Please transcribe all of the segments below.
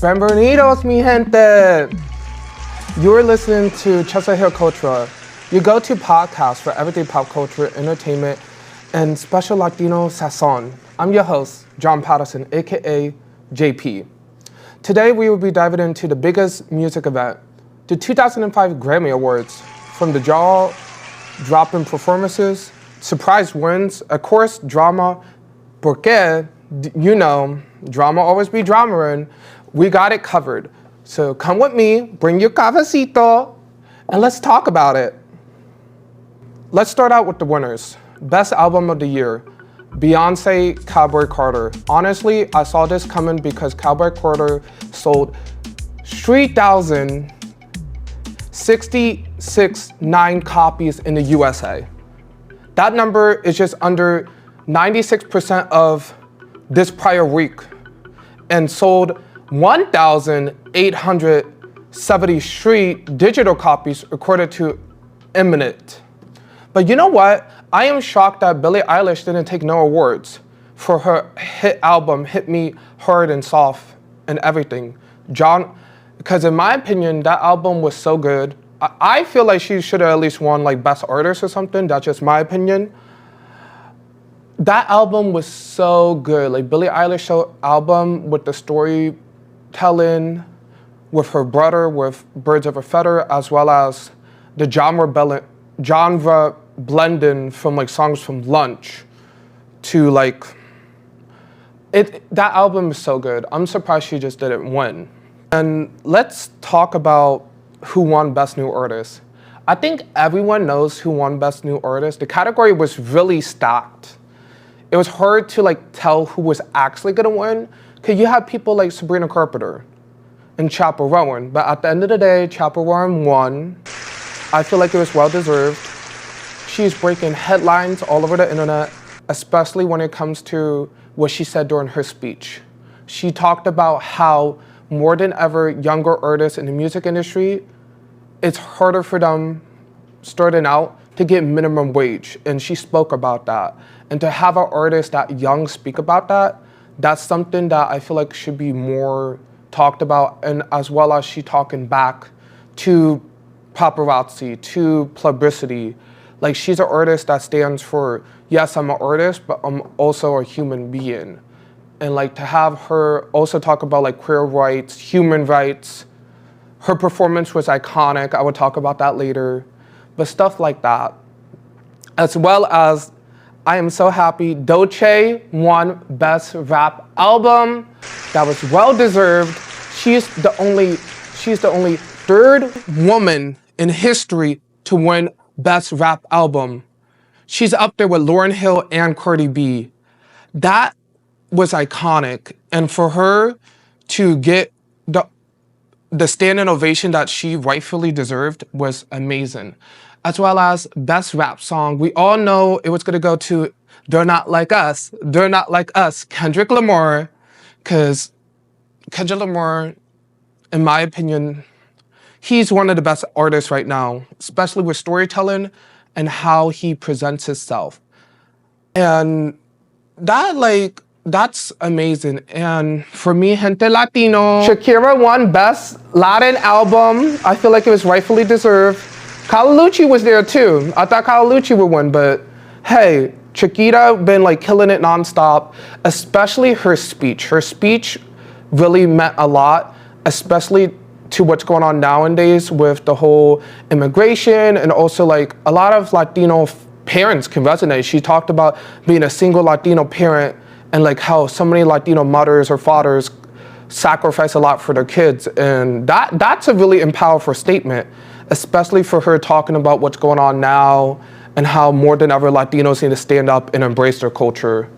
Bienvenidos, mi gente! You're listening to Chesa Hill Cultura, your go-to podcast for everyday pop culture, entertainment, and special Latino sazon. I'm your host, John Patterson, aka JP. Today we will be diving into the biggest music event, the 2005 Grammy Awards, from the jaw-dropping performances, surprise wins, of course, drama, porque, you know, drama always be drama-ing. We got it covered. So come with me, bring your cafecito, and let's talk about it. Let's start out with the winners. Best Album of the Year, Beyonce, Cowboy Carter. Honestly, I saw this coming because Cowboy Carter sold 3,066 copies in the USA. That number is just under 96% of this prior week and sold 1,873 digital copies according to Eminent. But you know what? I am shocked that Billie Eilish didn't take no awards for her hit album, Hit Me Hard and Soft and everything. Because in my opinion, that album was so good. I feel like she should have at least won like Best Artist or something. That's just my opinion. That album was so good. Like Billie Eilish album with the storytelling, with her brother, with Birds of a Feather, as well as the genre blending from like songs from Lunch to like, that album is so good. I'm surprised she just didn't win. And let's talk about who won Best New Artist. I think everyone knows who won Best New Artist. The category was really stacked. It was hard to like tell who was actually gonna win, because you have people like Sabrina Carpenter and Chappell Roan, but at the end of the day, Chappell Roan won. I feel like it was well-deserved. She's breaking headlines all over the internet, especially when it comes to what she said during her speech. She talked about how more than ever, younger artists in the music industry, it's harder for them starting out to get minimum wage, and she spoke about that. And to have an artist that young speak about that, that's something that I feel like should be more talked about, and as well as she talking back to paparazzi, to publicity. Like, she's an artist that stands for, yes, I'm an artist, but I'm also a human being. And like to have her also talk about like queer rights, human rights. Her performance was iconic. I would talk about that later. But stuff like that. As well as, I am so happy, Doechii won Best Rap Album. That was well-deserved. She's the only third woman in history to win Best Rap Album. She's up there with Lauryn Hill and Cardi B. That was iconic. And for her to get the standing ovation that she rightfully deserved was amazing. As well as Best Rap Song. We all know it was gonna go to They're Not Like Us, They're Not Like Us, Kendrick Lamar, because Kendrick Lamar, in my opinion, he's one of the best artists right now, especially with storytelling and how he presents himself. And that's amazing. And for me, Gente Latino, Shakira won Best Latin Album. I feel like it was rightfully deserved. Calalucci was there too. I thought Calalucci would win, but hey, Shakira been like killing it nonstop, especially her speech. Her speech really meant a lot, especially to what's going on nowadays with the whole immigration, and also like a lot of Latino parents can resonate. She talked about being a single Latino parent and like how so many Latino mothers or fathers sacrifice a lot for their kids. And that's a really powerful statement, especially for her talking about what's going on now and how more than ever Latinos need to stand up and embrace their culture.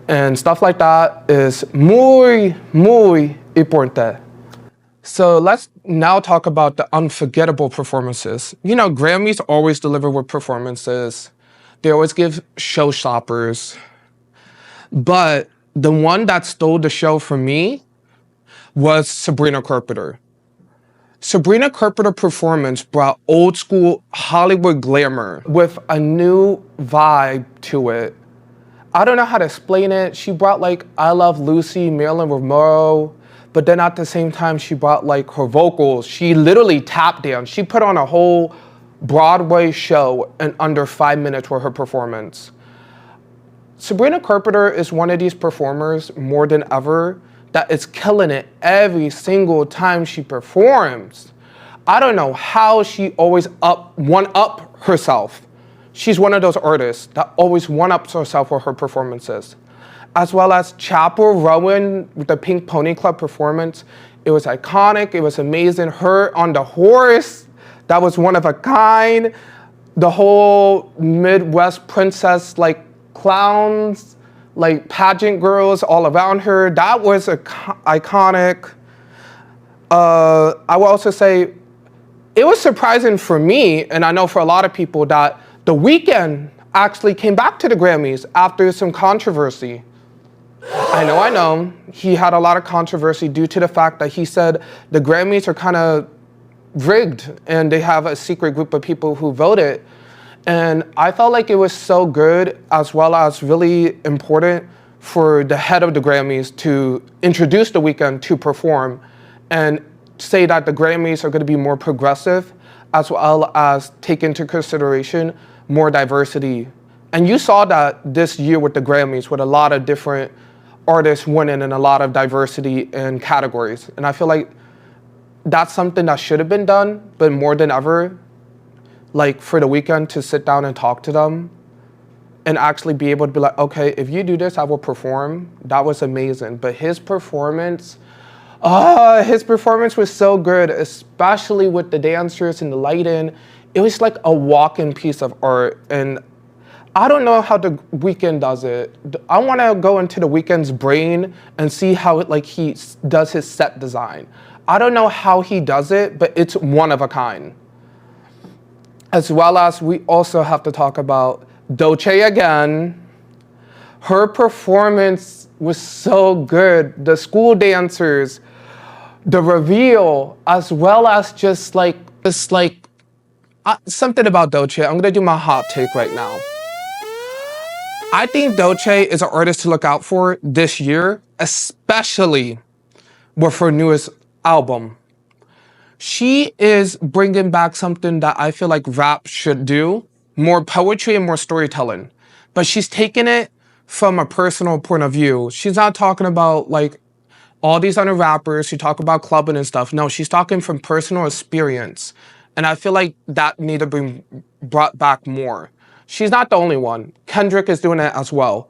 And stuff like that is muy, muy importante. So let's now talk about the unforgettable performances. You know, Grammys always deliver with performances. They always give showstoppers. But the one that stole the show for me was Sabrina Carpenter. Sabrina Carpenter performance brought old school Hollywood glamour with a new vibe to it. I don't know how to explain it. She brought like I Love Lucy, Marilyn Monroe, but then at the same time, she brought like her vocals. She literally tap danced. She put on a whole Broadway show in under 5 minutes with her performance. Sabrina Carpenter is one of these performers more than ever that is killing it every single time she performs. I don't know how she always one-up herself. She's one of those artists that always one-ups herself with her performances. As well as Chappell Rowan with the Pink Pony Club performance. It was iconic, it was amazing. Her on the horse, that was one of a kind. The whole Midwest princess, like clowns, like pageant girls all around her, that was iconic. I will also say, it was surprising for me, and I know for a lot of people, that The Weeknd actually came back to the Grammys after some controversy. I know. He had a lot of controversy due to the fact that he said the Grammys are kind of rigged and they have a secret group of people who voted. And I felt like it was so good, as well as really important for the head of the Grammys to introduce The Weeknd to perform and say that the Grammys are going to be more progressive, as well as take into consideration more diversity. And you saw that this year with the Grammys, with a lot of different artists winning and a lot of diversity in categories. And I feel like that's something that should have been done, but more than ever, like for The Weeknd to sit down and talk to them and actually be able to be like, okay, if you do this, I will perform. That was amazing. But his performance was so good, especially with the dancers and the lighting. It was like a walking piece of art. And I don't know how The Weeknd does it. I want to go into The Weeknd's brain and see how he does his set design. I don't know how he does it, but it's one of a kind. As well as we also have to talk about Doechii again. Her performance was so good. The school dancers, the reveal, as well as something about Doechii. I'm gonna do my hot take right now. I think Doechii is an artist to look out for this year, especially with her newest album. She is bringing back something that I feel like rap should do, more poetry and more storytelling. But she's taking it from a personal point of view. She's not talking about like all these other rappers who talk about clubbing and stuff. No, she's talking from personal experience. And I feel like that needs to be brought back more. She's not the only one. Kendrick is doing it as well.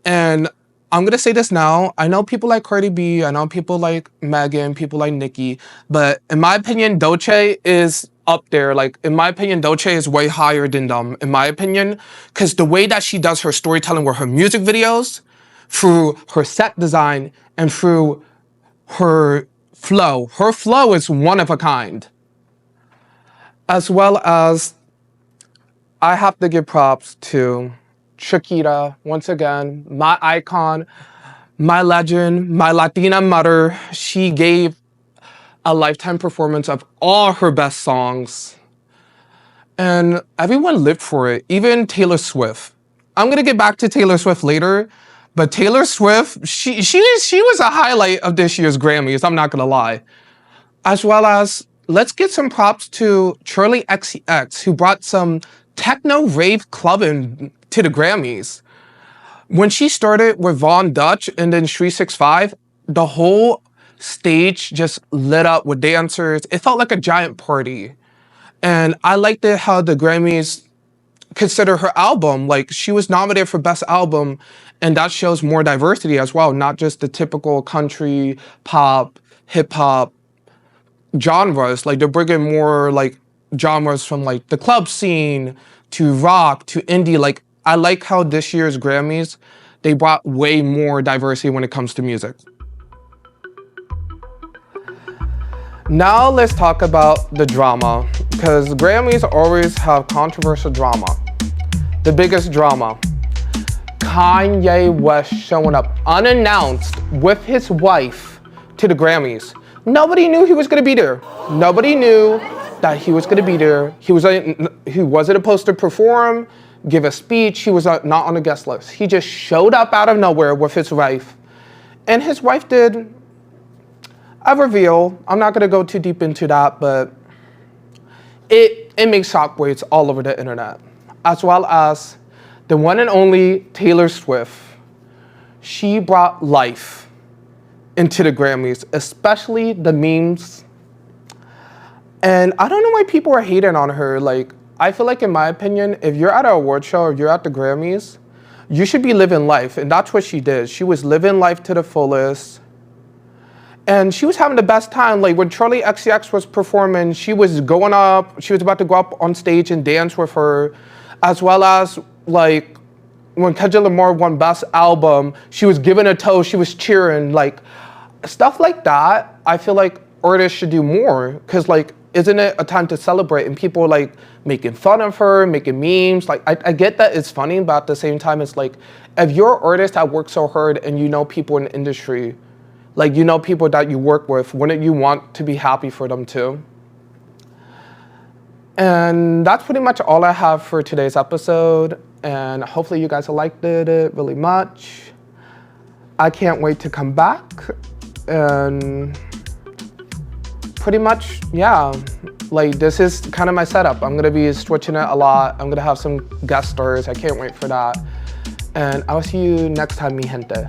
And I'm gonna say this now. I know people like Cardi B, I know people like Megan, people like Nicki, but in my opinion, Doechii is up there. Like, in my opinion, Doechii is way higher than them, in my opinion, because the way that she does her storytelling with her music videos, through her set design, and through her flow is one of a kind. As well as, I have to give props to Shakira, once again, my icon, my legend, my Latina mother. She gave a lifetime performance of all her best songs. And everyone lived for it, even Taylor Swift. I'm gonna get back to Taylor Swift later, but Taylor Swift, she was a highlight of this year's Grammys, I'm not gonna lie. As well as, let's get some props to Charli XCX, who brought some techno rave clubbing to the Grammys. When she started with Von Dutch and then Shri 6 5, the whole stage just lit up with dancers. It felt like a giant party. And I liked it how the Grammys consider her album, like she was nominated for Best Album, and that shows more diversity as well, not just the typical country, pop, hip hop genres. Like, they're bringing more like genres from like the club scene to rock to indie. Like, I like how this year's Grammys, they brought way more diversity when it comes to music. Now let's talk about the drama, because Grammys always have controversial drama. The biggest drama, Kanye West showing up unannounced with his wife to the Grammys. Nobody knew he was gonna be there. Nobody knew that he was gonna be there. He wasn't supposed to perform, give a speech. He was not on the guest list. He just showed up out of nowhere with his wife. And his wife did a reveal. I'm not gonna go too deep into that, but it makes shockwaves all over the internet, as well as the one and only Taylor Swift. She brought life into the Grammys, especially the memes. And I don't know why people are hating on her. Like, I feel like, in my opinion, if you're at an award show or you're at the Grammys, you should be living life. And that's what she did. She was living life to the fullest. And she was having the best time. Like, when Charli XCX was performing, she was going up, she was about to go up on stage and dance with her, as well as, like, when Kendrick Lamar won Best Album, she was giving a toast, she was cheering, like, stuff like that. I feel like artists should do more, because, like, isn't it a time to celebrate? And people are, like, making fun of her, making memes. Like, I get that it's funny, but at the same time, it's like, if you're an artist that works so hard and you know people in the industry, like, you know people that you work with, wouldn't you want to be happy for them too? And that's pretty much all I have for today's episode. And hopefully you guys liked it really much. I can't wait to come back. And pretty much, yeah, like, this is kind of my setup. I'm gonna be switching it a lot. I'm gonna have some guest stars. I can't wait for that. And I will see you next time, mi gente.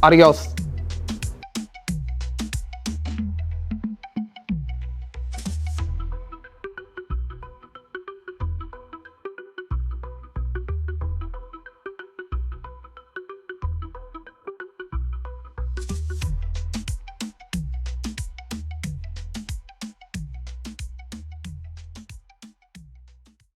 Adios.